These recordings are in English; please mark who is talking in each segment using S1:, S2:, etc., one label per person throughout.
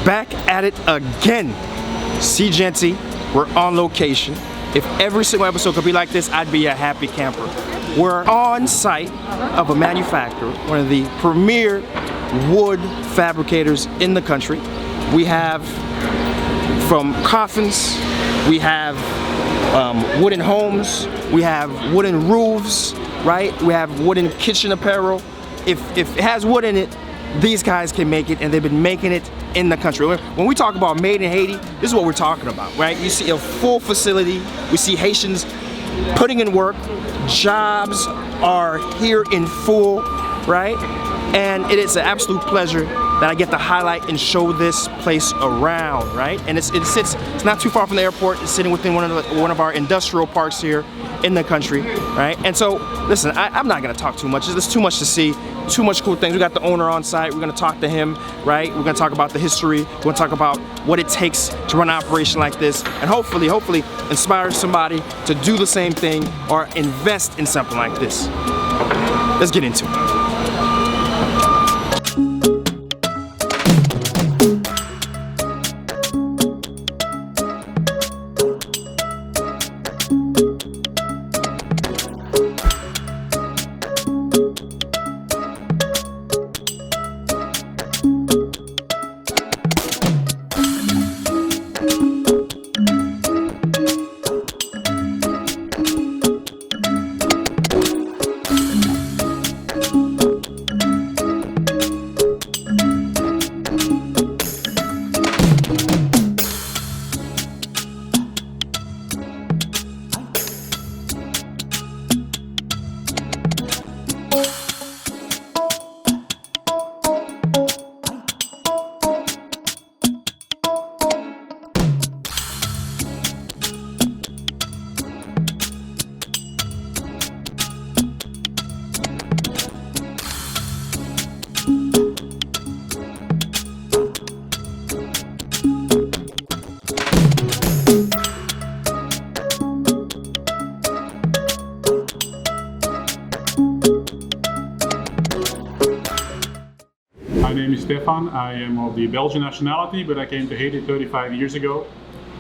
S1: Back at it again. Seejeanty, we're on location. If every single episode could be like this, I'd be a happy camper. We're on site of a manufacturer, one of the premier wood fabricators in the country. We have from coffins, we have wooden homes, we have wooden roofs, right? We have wooden kitchen apparel. If it has wood in it, these guys can make it, and they've been making it in the country. When we talk about made in Haiti, this is what we're talking about, right? You see a full facility, we see Haitians putting in work, jobs are here in full, right? And it is an absolute pleasure that I get to highlight and show this place around, right? And it's not too far from the airport. It's sitting within one of our industrial parks here in the country, right? And so, listen, I'm not gonna talk too much. There's too much to see, too much cool things. We got the owner on site. We're gonna talk to him, right? We're gonna talk about the history. We're gonna talk about what it takes to run an operation like this, and hopefully inspire somebody to do the same thing or invest in something like this. Let's get into it.
S2: My name is Stefan. I am of the Belgian nationality, but I came to Haiti 35 years ago.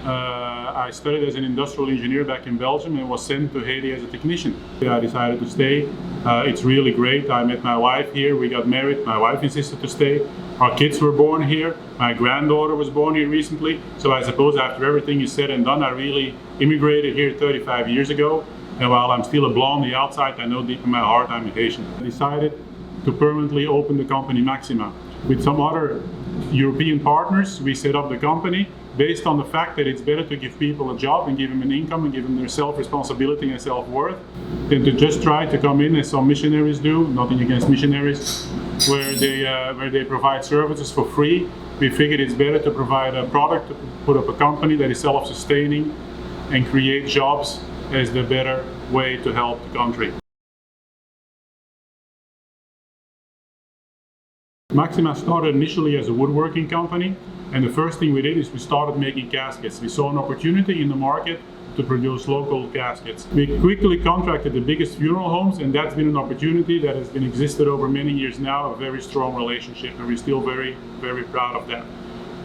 S2: I studied as an industrial engineer back in Belgium and was sent to Haiti as a technician. I decided to stay. It's really great. I met my wife here. We got married. My wife insisted to stay. Our kids were born here. My granddaughter was born here recently. So I suppose after everything is said and done, I really immigrated here 35 years ago. And while I'm still a blonde on the outside, I know deep in my heart I'm a Haitian. I decided to permanently open the company Maxima. With some other European partners, we set up the company based on the fact that it's better to give people a job and give them an income and give them their self-responsibility and self-worth than to just try to come in as some missionaries do, nothing against missionaries, where they provide services for free. We figured it's better to provide a product, to put up a company that is self-sustaining and create jobs as the better way to help the country. Maxima started initially as a woodworking company, and the first thing we did is we started making caskets. We saw an opportunity in the market to produce local caskets. We quickly contracted the biggest funeral homes, and that's been an opportunity that has been existed over many years now, a very strong relationship, and we're still very, very proud of that.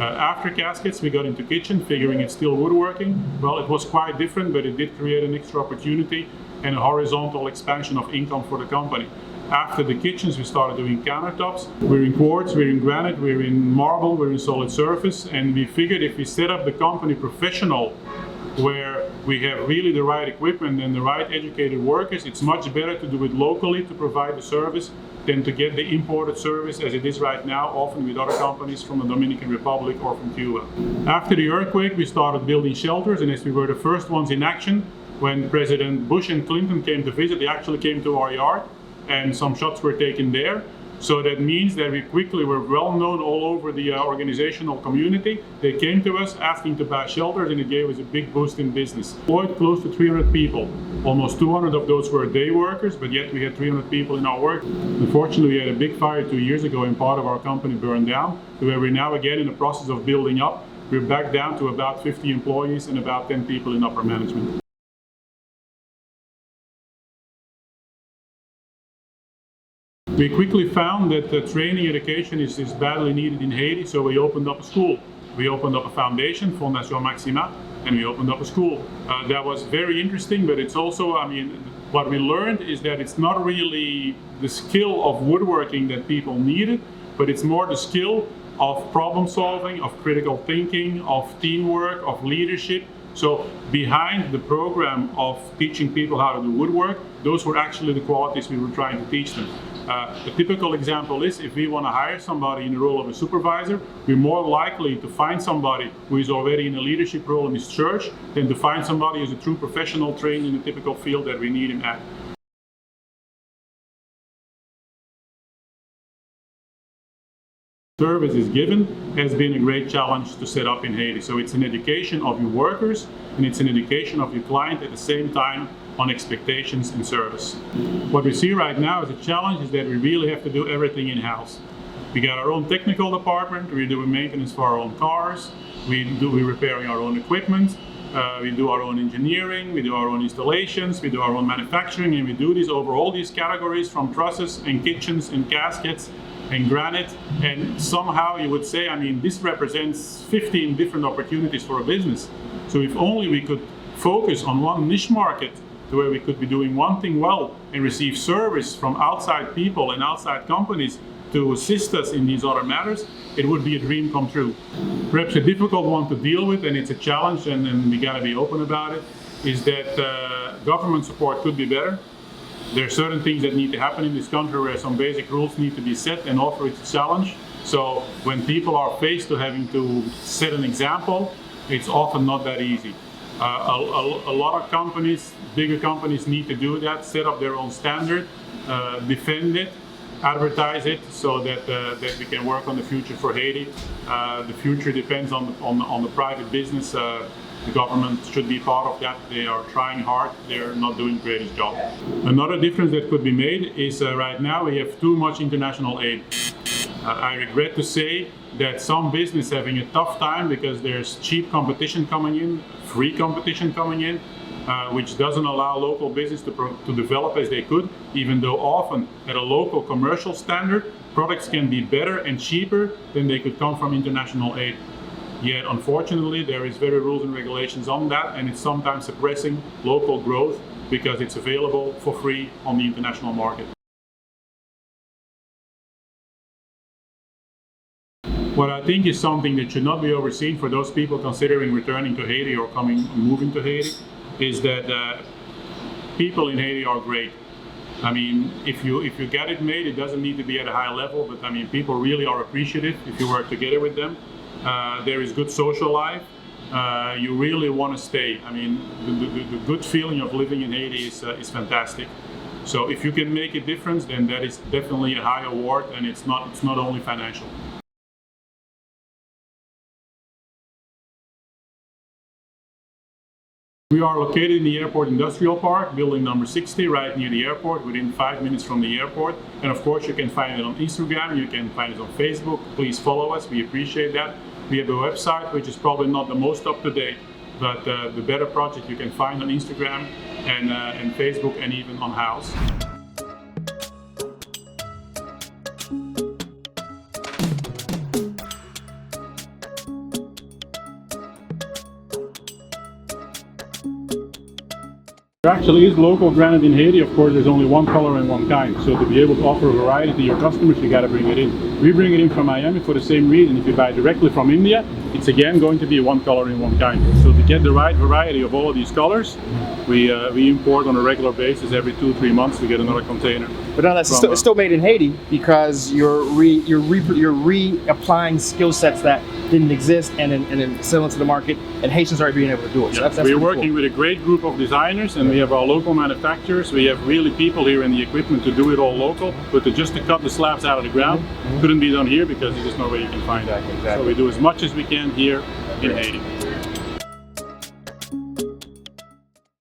S2: After caskets, we got into kitchen, figuring it's still woodworking. Well, it was quite different, but it did create an extra opportunity and a horizontal expansion of income for the company. After the kitchens, we started doing countertops. We're in quartz, we're in granite, we're in marble, we're in solid surface, and we figured if we set up the company professional, where we have really the right equipment and the right educated workers, it's much better to do it locally to provide the service than to get the imported service as it is right now, often with other companies from the Dominican Republic or from Cuba. After the earthquake, we started building shelters, and as we were the first ones in action, when President Bush and Clinton came to visit, they actually came to our yard, and some shots were taken there. So that means that we quickly were well known all over the organizational community. They came to us asking to buy shelters, and it gave us a big boost in business. Employed close to 300 people. Almost 200 of those were day workers, but yet we had 300 people in our work. Unfortunately, we had a big fire 2 years ago and part of our company burned down, where we're now again in the process of building up. We're back down to about 50 employees and about 10 people in upper management. We quickly found that training education is badly needed in Haiti, so we opened up a school. We opened up a foundation, Fondation Maxima, and we opened up a school. That was very interesting, but it's also, what we learned is that it's not really the skill of woodworking that people needed, but it's more the skill of problem solving, of critical thinking, of teamwork, of leadership. So behind the program of teaching people how to do woodwork, those were actually the qualities we were trying to teach them. A typical example is if we want to hire somebody in the role of a supervisor, we're more likely to find somebody who is already in a leadership role in his church than to find somebody who's a true professional trained in the typical field that we need him at. Service is given has been a great challenge to set up in Haiti. So it's an education of your workers and it's an education of your client at the same time on expectations and service. What we see right now as a challenge is that we really have to do everything in-house. We got our own technical department, we're doing maintenance for our own cars, we're repairing our own equipment, we do our own engineering, we do our own installations, we do our own manufacturing, and we do this over all these categories from trusses and kitchens and caskets and granite, and somehow you would say, this represents 15 different opportunities for a business. So if only we could focus on one niche market to where we could be doing one thing well and receive service from outside people and outside companies to assist us in these other matters, it would be a dream come true. Perhaps a difficult one to deal with, and it's a challenge, and we gotta be open about it, is that government support could be better. There are certain things that need to happen in this country where some basic rules need to be set and offer it a challenge. So when people are faced to having to set an example, it's often not that easy. A lot of companies, bigger companies, need to do that, set up their own standard, defend it, advertise it, so that we can work on the future for Haiti. The future depends on the private business. The government should be part of that. They are trying hard. They're not doing the greatest job. Another difference that could be made is right now we have too much international aid. I regret to say that some business having a tough time because there's cheap competition coming in, free competition coming in, which doesn't allow local business to develop as they could, even though often at a local commercial standard, products can be better and cheaper than they could come from international aid. Yet unfortunately there is very rules and regulations on that, and it's sometimes suppressing local growth because it's available for free on the international market. What I think is something that should not be overseen for those people considering returning to Haiti or moving to Haiti is that people in Haiti are great. If you get it made, it doesn't need to be at a high level, but people really are appreciative if you work together with them. There is good social life. You really want to stay. The good feeling of living in Haiti is fantastic. So if you can make a difference, then that is definitely a high award, and it's not only financial. We are located in the Airport Industrial Park, building number 60, right near the airport, within 5 minutes from the airport. And of course, you can find it on Instagram, you can find it on Facebook. Please follow us, we appreciate that. We have a website, which is probably not the most up-to-date, but the better project you can find on Instagram and Facebook and even on House. There actually is local granite in Haiti. Of course, there's only one color and one kind. So to be able to offer a variety to your customers, you got to bring it in. We bring it in from Miami for the same reason. If you buy directly from India, it's again going to be one color and one kind. So to get the right variety of all of these colors, we import on a regular basis. Every 2-3 months we get another container.
S1: But no, that's still made in Haiti because you're reapplying skill sets that didn't exist and then selling to the market, and Haitians are being able to do it. So that's
S2: we're working with a great group of designers, and we have our local manufacturers. We have really people here in the equipment to do it all local, but just to cut the slabs out of the ground couldn't be done here because there's just no way you can find that. Exactly. So we do as much as we can here in Haiti.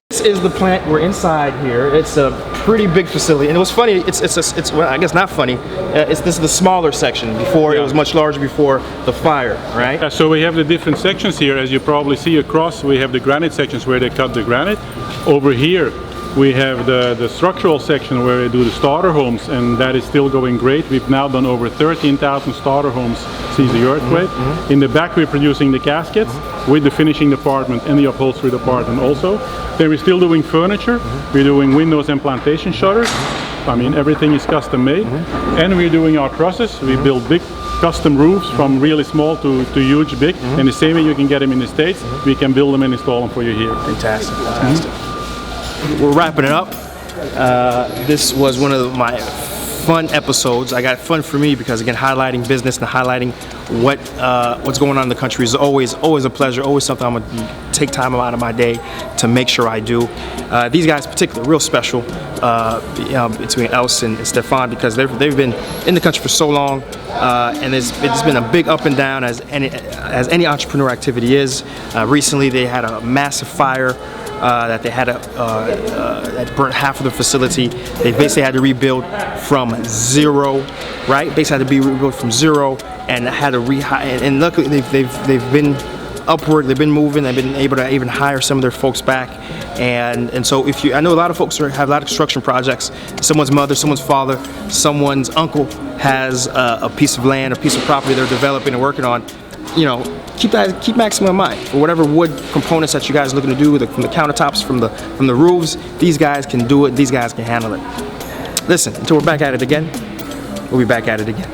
S1: This is the plant. We're inside here. It's a pretty big facility, and it was funny. It's well, I guess not funny. This is the smaller section. Before it was much larger before the fire, right?
S2: So we have the different sections here. As you probably see across, we have the granite sections where they cut the granite. Over here We have the structural section where we do the starter homes, and that is still going great. We've now done over 13,000 starter homes since the earthquake. In the back we're producing the caskets with the finishing department and the upholstery department also. Then we're still doing furniture. We're doing windows and plantation shutters. I mean, everything is custom made. And we're doing our trusses. We build big custom roofs from really small to huge big. And the same way you can get them in the States, we can build them and install them for you here.
S1: Fantastic, fantastic. We're wrapping it up. This was one of my fun episodes. I got fun for me because, again, highlighting business and highlighting what's going on in the country is always a pleasure, always something I'm gonna take time out of my day to make sure I do. These guys in particular, real special between Els and Stefan, because they've been in the country for so long, and it's been a big up and down as any entrepreneur activity is. Recently they had a massive fire that they had that burnt half of the facility. They basically had to rebuild from zero, right? Basically had to be rebuilt from zero, and had to and luckily they've been upward. They've been moving. They've been able to even hire some of their folks back. And so I know a lot of folks have a lot of construction projects. Someone's mother, someone's father, someone's uncle has a piece of land, a piece of property they're developing and working on. You know, keep Maxima in mind for whatever wood components that you guys are looking to do, from the countertops, from the roofs. These guys can do it. These guys can handle it. Listen, until we're back at it again, we'll be back at it again.